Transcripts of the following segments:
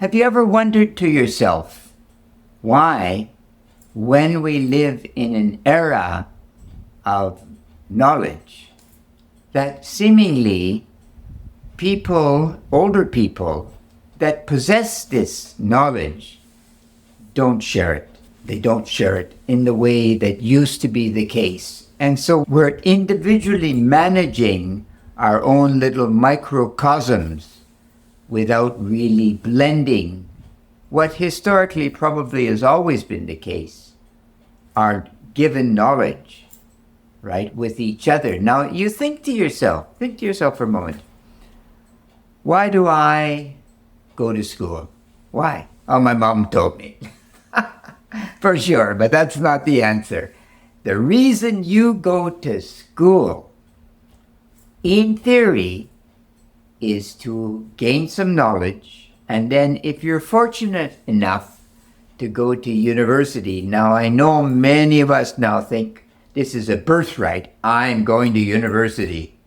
Have you ever wondered to yourself why, when we live in an era of knowledge, that seemingly people, older people, that possess this knowledge don't share it. They don't share it in the way that used to be the case. And so we're individually managing our own little microcosms without really blending what historically probably has always been the case, our given knowledge, right, with each other. Now you think to yourself for a moment, why do I go to school? Why? Oh, my mom told me. For sure, but that's not the answer. The reason you go to school, in theory, is to gain some knowledge, and then if you're fortunate enough to go to university, now I know many of us now think this is a birthright, I'm going to university,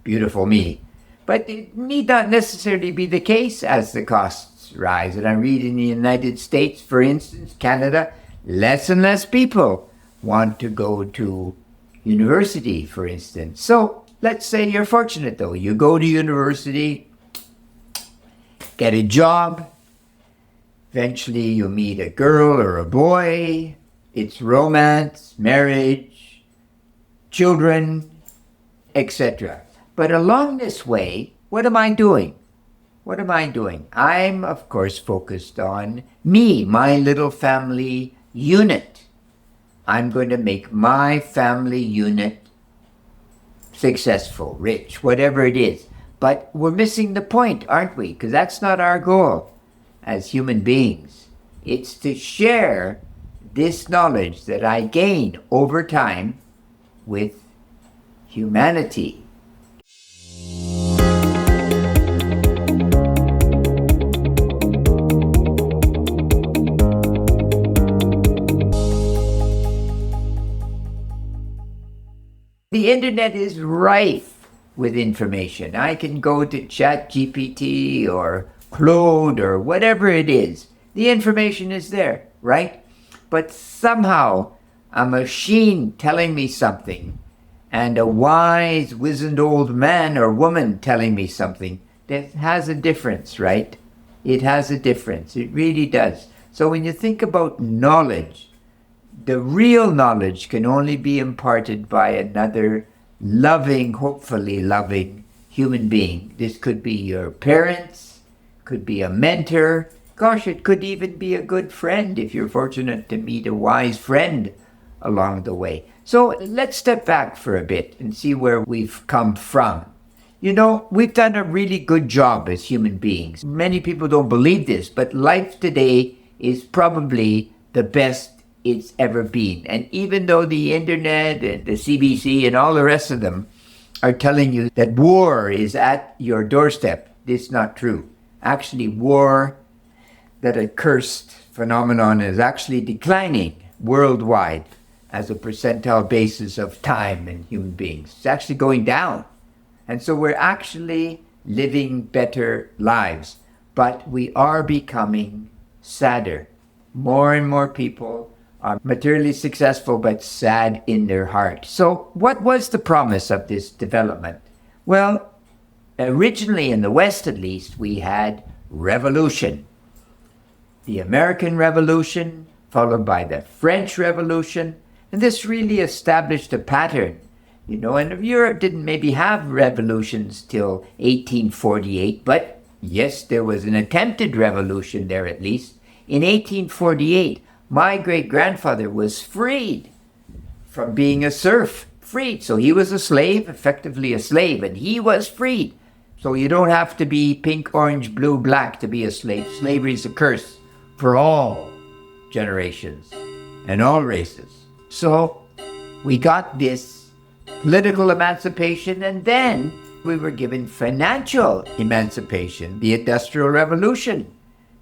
beautiful me. But it need not necessarily be the case as the costs rise. And I read in the United States, for instance, Canada, less and less people want to go to university, for instance. So let's say you're fortunate though. You go to university, get a job, eventually you meet a girl or a boy, it's romance, marriage, children, etc. But along this way, what am I doing? What am I doing? I'm, of course, focused on me, my little family unit. I'm going to make my family unit successful, rich, whatever it is. But we're missing the point, aren't we? Because that's not our goal as human beings. It's to share this knowledge that I gain over time with humanity. The internet is rife with information. I can go to ChatGPT or Claude or whatever it is. The information is there, right? But somehow a machine telling me something and a wise, wizened old man or woman telling me something, that has a difference, right? It has a difference. It really does. So when you think about knowledge, the real knowledge can only be imparted by another loving, hopefully loving human being. This could be your parents, could be a mentor. Gosh, it could even be a good friend if you're fortunate to meet a wise friend along the way. So let's step back for a bit and see where we've come from. You know, we've done a really good job as human beings. Many people don't believe this, but life today is probably the best it's ever been. And even though the internet and the CBC and all the rest of them are telling you that war is at your doorstep, this is not true. Actually, war, that accursed phenomenon, is actually declining worldwide as a percentile basis of time in human beings. It's actually going down. And so we're actually living better lives, but we are becoming sadder. More and more people are materially successful but sad in their heart. So what was the promise of this development? Well, originally in the West at least, we had revolution. The American Revolution, followed by the French Revolution, and this really established a pattern. You know, and Europe didn't maybe have revolutions till 1848, but yes, there was an attempted revolution there at least. In 1848, my great-grandfather was freed from being a serf, freed. So he was a slave, effectively a slave, and he was freed. So you don't have to be pink, orange, blue, black to be a slave. Slavery is a curse for all generations and all races. So we got this political emancipation, and then we were given financial emancipation, the Industrial Revolution,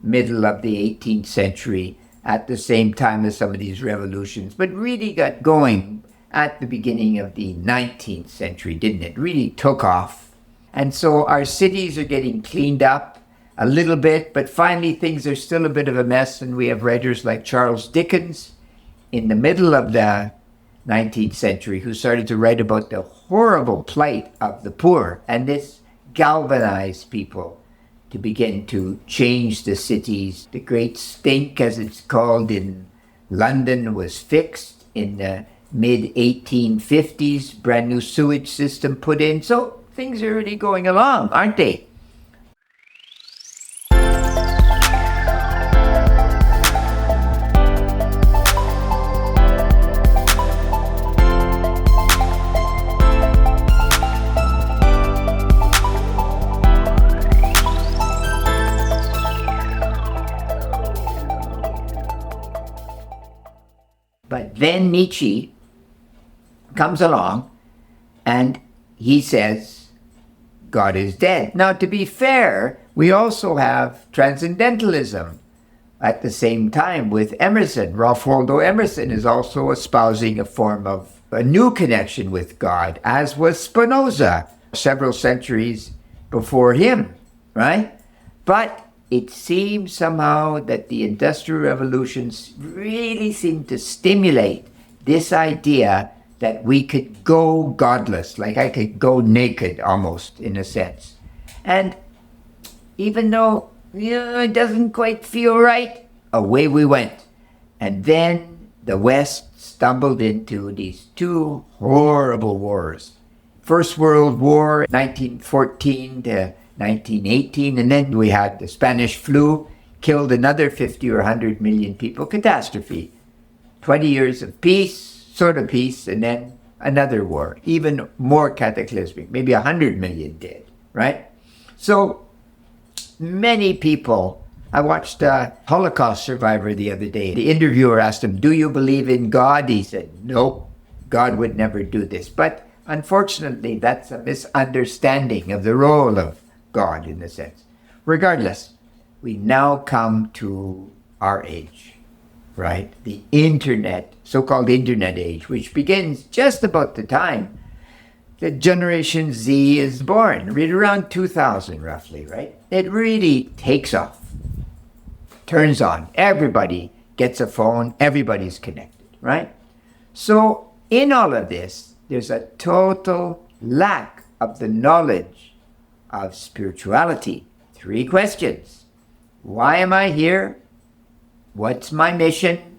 middle of the 18th century, at the same time as some of these revolutions, but really got going at the beginning of the 19th century, didn't it? Really took off. And so our cities are getting cleaned up. a little bit, but finally things are still a bit of a mess, and we have writers like Charles Dickens in the middle of the 19th century who started to write about the horrible plight of the poor, and this galvanized people to begin to change the cities. The Great Stink, as it's called in London, was fixed in the mid-1850s, brand new sewage system put in. So things are really going along, aren't they? But then Nietzsche comes along and he says, God is dead. Now, to be fair, we also have transcendentalism at the same time with Emerson. Ralph Waldo Emerson is also espousing a form of a new connection with God, as was Spinoza several centuries before him, right? But it seems somehow that the Industrial Revolutions really seem to stimulate this idea that we could go godless, like I could go naked almost, in a sense. And even though it doesn't quite feel right, away we went. And then the West stumbled into these two horrible wars. First World War, 1914 to 1918, and then we had the Spanish flu, killed another 50 or 100 million people, catastrophe. 20 years of peace, sort of peace, and then another war, even more cataclysmic, maybe 100 million dead, right? So many people, I watched a Holocaust survivor the other day. The interviewer asked him, do you believe in God? He said, no, God would never do this. But unfortunately, that's a misunderstanding of the role of God in a sense. Regardless, we now come to our age, right? The internet, so-called internet age, which begins just about the time that Generation Z is born, right around 2000 roughly, right? It really takes off, turns on. Everybody gets a phone, everybody's connected, right? So in all of this, there's a total lack of the knowledge of spirituality. 3 questions. Why am I here? What's my mission?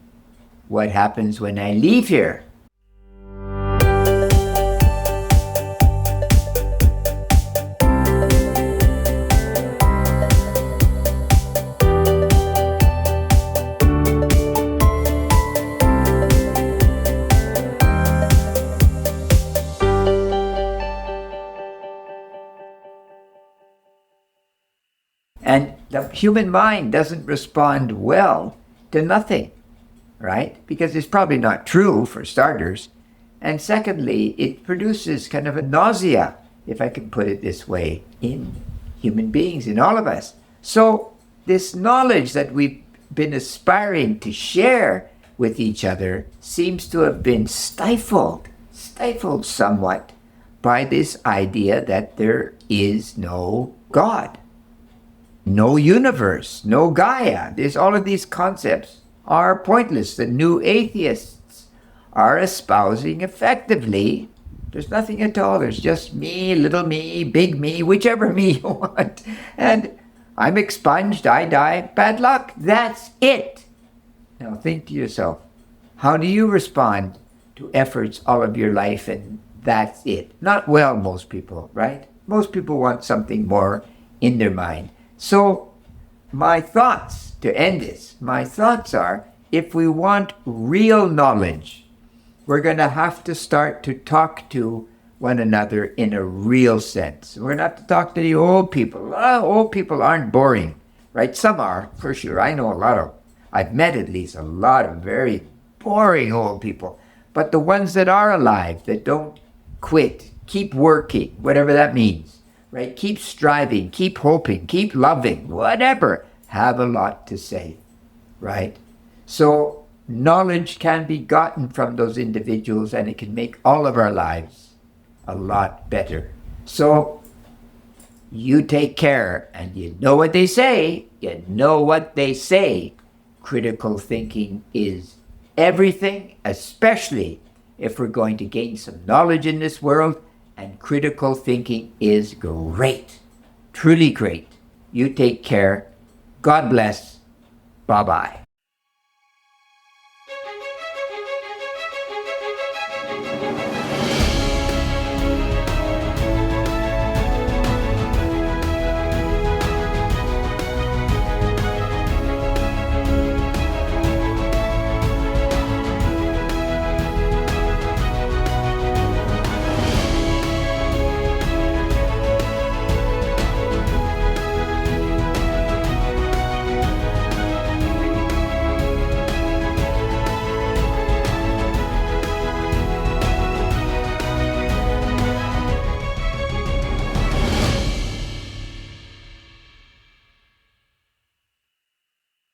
What happens when I leave here? And the human mind doesn't respond well to nothing, right? Because it's probably not true, for starters. And secondly, it produces kind of a nausea, if I can put it this way, in human beings, in all of us. So this knowledge that we've been aspiring to share with each other seems to have been stifled somewhat by this idea that there is no God. No universe, no Gaia. There's all of these concepts are pointless. The new atheists are espousing effectively there's nothing at all. There's just me, little me, big me, whichever me you want. And I'm expunged, I die, bad luck. That's it. Now think to yourself, how do you respond to efforts all of your life and that's it? Not well, most people, right? Most people want something more in their mind. So my thoughts, to end this, my thoughts are, if we want real knowledge, we're going to have to start to talk to one another in a real sense. We're going to have to talk to the old people. Old people aren't boring, right? Some are, for sure. I know a lot of, I've met at least a lot of very boring old people. But the ones that are alive, that don't quit, keep working, whatever that means, right? Keep striving, keep hoping, keep loving, whatever, have a lot to say, right? So knowledge can be gotten from those individuals and it can make all of our lives a lot better. So You take care. And you know what they say. You know what they say. Critical thinking is everything, especially if we're going to gain some knowledge in this world. And critical thinking is great. Truly great. You take care. God bless. Bye-bye.